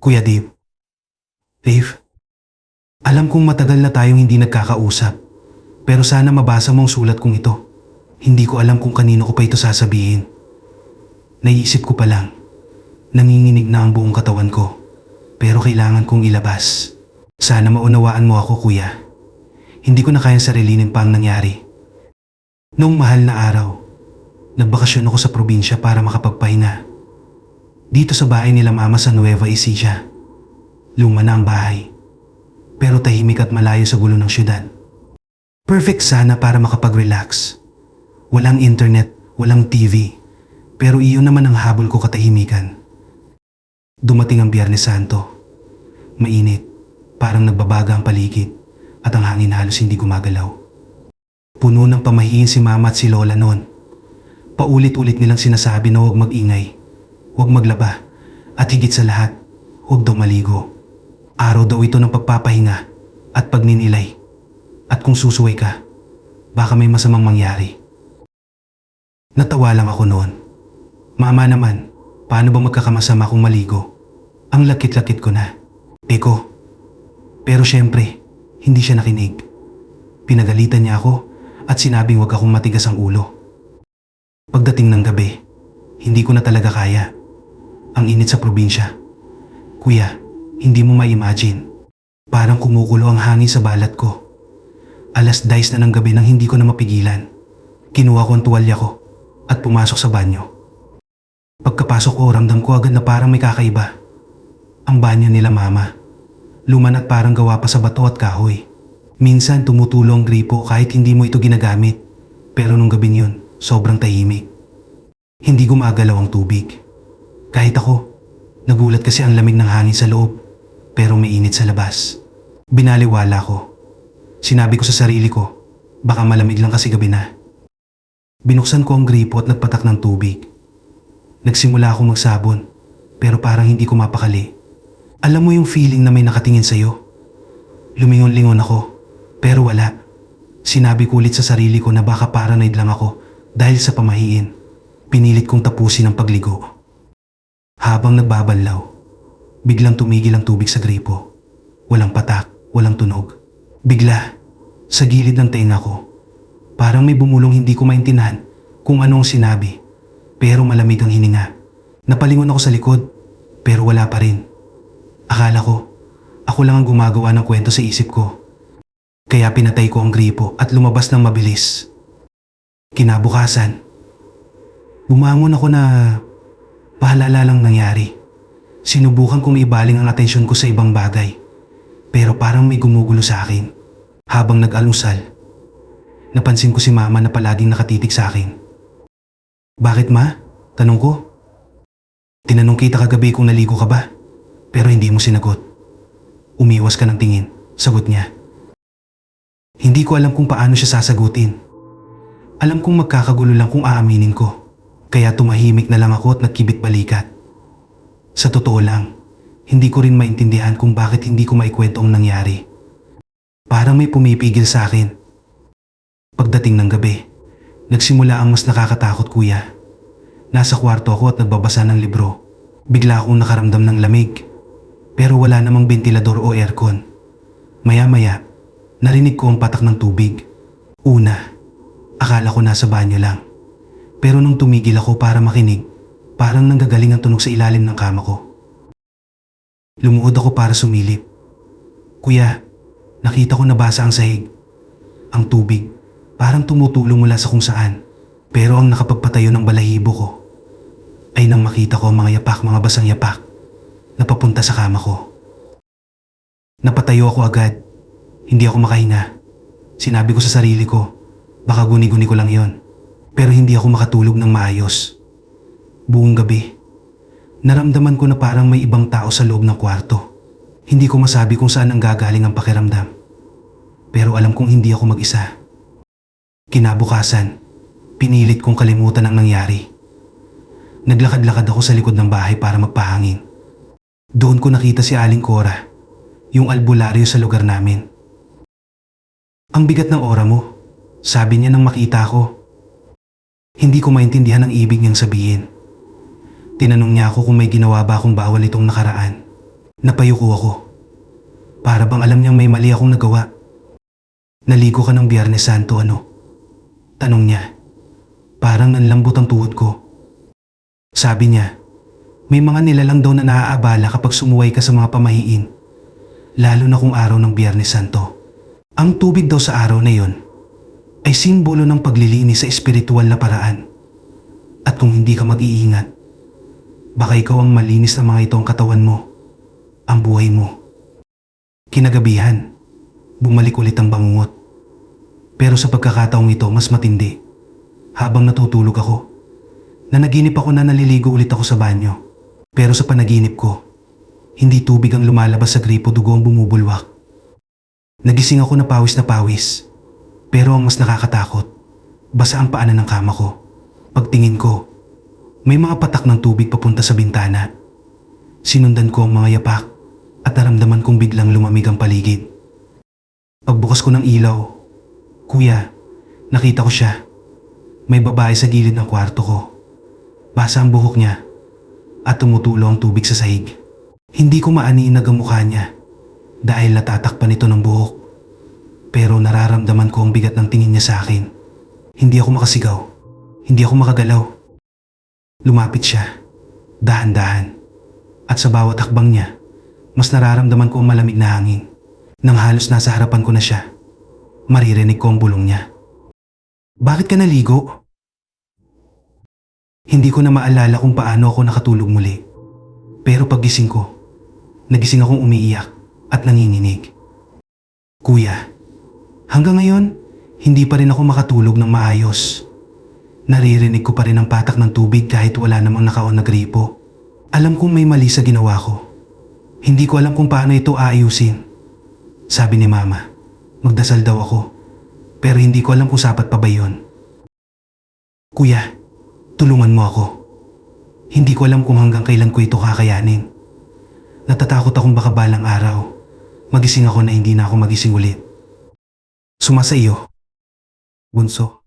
Kuya Dave. Dave, alam kong matagal na tayong hindi nagkakausap, pero sana mabasa mo ang sulat kong ito. Hindi ko alam kung kanino ko pa ito sasabihin. Naiisip ko pa lang, nanginginig na ang buong katawan ko, pero kailangan kong ilabas. Sana maunawaan mo ako, kuya. Hindi ko na kayang sarilinin pa ang nangyari. Noong mahal na araw, nagbakasyon ako sa probinsya para makapagpahinga. Dito sa bahay nila mama sa Nueva Ecija. Luma na ang bahay, pero tahimik at malayo sa gulo ng syudad. Perfect sana para makapag-relax. Walang internet, walang TV, pero iyon naman ang habol ko katahimikan. Dumating ang Biyernes Santo. Mainit, parang nagbabaga ang paligid at ang hangin halos hindi gumagalaw. Puno ng pamahiin si mama at si lola noon. Paulit-ulit nilang sinasabi na huwag mag-ingay, huwag maglaba, at higit sa lahat, huwag daw maligo. Araw daw ito ng pagpapahinga at pagninilay. At kung susuway ka, baka may masamang mangyari. Natawa lang ako noon. Mama naman, paano ba magkakamasama kung maligo? Ang lakit-lakit ko na. Eko. Pero syempre, hindi siya nakinig. Pinagalitan niya ako at sinabing huwag akong matigas ang ulo. Pagdating ng gabi, hindi ko na talaga kaya. Ang init sa probinsya. Kuya, hindi mo ma-imagine. Parang kumukulo ang hangin sa balat ko. 10:00 na ng gabi nang hindi ko na mapigilan. Kinuha ko ang tuwalya ko at pumasok sa banyo. Pagkapasok ko, ramdam ko agad na parang may kakaiba. Ang banyo nila mama. Luman at parang gawa pa sa bato at kahoy. Minsan tumutulo ang gripo kahit hindi mo ito ginagamit. Pero nung gabi yun, sobrang tahimik. Hindi gumagalaw ang tubig. Kahit ako, nagulat kasi ang lamig ng hangin sa loob. Pero may init sa labas. Binaliwala ko. Sinabi ko sa sarili ko, baka malamig lang kasi gabi na. Binuksan ko ang gripo at nagpatak ng tubig. Nagsimula akong magsabon, pero parang hindi ko mapakali. Alam mo yung feeling na may nakatingin sa'yo? Lumingon-lingon ako, pero wala. Sinabi ko ulit sa sarili ko na baka paranoid lang ako dahil sa pamahiin. Pinilit kong tapusin ang pagligo. Habang nagbabanlaw, biglang tumigil ang tubig sa gripo. Walang patak, walang tunog. Bigla, sa gilid ng tenga ko, parang may bumulong hindi ko maintindihan kung anong sinabi, pero malamig ang hininga. Napalingon ako sa likod, pero wala pa rin. Akala ko, ako lang ang gumagawa ng kwento sa isip ko. Kaya pinatay ko ang gripo at lumabas ng mabilis. Kinabukasan, bumangon ako na pahalala lang nangyari. Sinubukan kong ibaling ang atensyon ko sa ibang bagay, pero parang may gumugulo sa akin. Habang nag-alusal, napansin ko si mama na palaging nakatitig sa akin. Bakit ma? Tanong ko. Tinanong kita kagabi kung naligo ka ba, pero hindi mo sinagot. Umiwas ka ng tingin, sagot niya. Hindi ko alam kung paano siya sasagutin. Alam kong magkakagulo lang kung aaminin ko, kaya tumahimik na lang ako at nagkibit balikat. Sa totoo lang, hindi ko rin maintindihan kung bakit hindi ko maikwento ang nangyari. Parang may pumipigil sa akin. Pagdating ng gabi, nagsimula ang mas nakakatakot, kuya. Nasa kwarto ako at nagbabasa ng libro. Bigla akong nakaramdam ng lamig, pero wala namang ventilador o aircon. Maya-maya, narinig ko ang patak ng tubig. Una, akala ko nasa banyo lang. Pero nung tumigil ako para makinig, parang nanggagaling ang tunog sa ilalim ng kama ko. Lumuhod ako para sumilip. Kuya, nakita ko nabasa ang sahig. Ang tubig, parang tumutulong mula sa kung saan. Pero ang nakapagpatayo ng balahibo ko ay nang makita ko ang mga yapak, mga basang yapak na papunta sa kama ko. Napatayo ako agad. Hindi ako makahinga. Sinabi ko sa sarili ko, baka guni-guni ko lang yon. Pero hindi ako makatulog ng maayos. Buong gabi, naramdaman ko na parang may ibang tao sa loob ng kwarto. Hindi ko masabi kung saan ang gagaling ang pakiramdam. Pero alam kong hindi ako mag-isa. Kinabukasan, pinilit kong kalimutan ang nangyari. Naglakad-lakad ako sa likod ng bahay para magpahangin. Doon ko nakita si Aling Cora, yung albularyo sa lugar namin. Ang bigat ng aura mo, sabi niya nang makita ko. Hindi ko maintindihan ang ibig niyang sabihin. Tinanong niya ako kung may ginawa ba akong bawal itong nakaraan. Napayuko ako. Para bang alam niyang may mali akong nagawa. Naligo ka ng Biyernes Santo ano? Tanong niya. Parang nanlambot ang tuhod ko. Sabi niya, may mga nilalang daw na naaabala kapag sumuway ka sa mga pamahiin. Lalo na kung araw ng Biyernes Santo. Ang tubig daw sa araw na yon ay simbolo ng paglilinis sa espiritual na paraan. At kung hindi ka mag-iingat, baka ikaw ang malinis na mga ito ang katawan mo, ang buhay mo. Kinagabihan, bumalik ulit ang bangungot. Pero sa pagkakataong ito mas matindi. Habang natutulog ako, nanaginip ako na naliligo ulit ako sa banyo. Pero sa panaginip ko, hindi tubig ang lumalabas sa gripo, dugo ang bumubulwak. Nagising ako na pawis. Pero ang mas nakakatakot, basa ang paanan ng kama ko. Pagtingin ko, may mga patak ng tubig papunta sa bintana. Sinundan ko ang mga yapak at naramdaman kong biglang lumamig ang paligid. Pagbukas ko ng ilaw, kuya, nakita ko siya. May babae sa gilid ng kwarto ko. Basa ang buhok niya at tumutulo ang tubig sa sahig. Hindi ko maaniinag ang mukha niya dahil natatakpan ito ng buhok. Pero nararamdaman ko ang bigat ng tingin niya sa akin. Hindi ako makasigaw. Hindi ako makagalaw. Lumapit siya, dahan-dahan. At sa bawat hakbang niya, mas nararamdaman ko ang malamig na hangin. Nang halos nasa harapan ko na siya, maririnig ko ang bulong niya. Bakit ka naligo? Hindi ko na maalala kung paano ako nakatulog muli. Pero paggising ko, nagising akong umiiyak at nanginginig. Kuya, hanggang ngayon, hindi pa rin ako makatulog ng maayos. Naririnig ko pa rin ang patak ng tubig kahit wala namang nakaon na gripo. Alam kong may mali sa ginawa ko. Hindi ko alam kung paano ito aayusin. Sabi ni Mama, magdasal daw ako. Pero hindi ko alam kung sapat pa ba yun. Kuya, tulungan mo ako. Hindi ko alam kung hanggang kailan ko ito kakayanin. Natatakot akong baka balang araw, magising ako na hindi na ako magising ulit. Sumasa iyo, Bunso.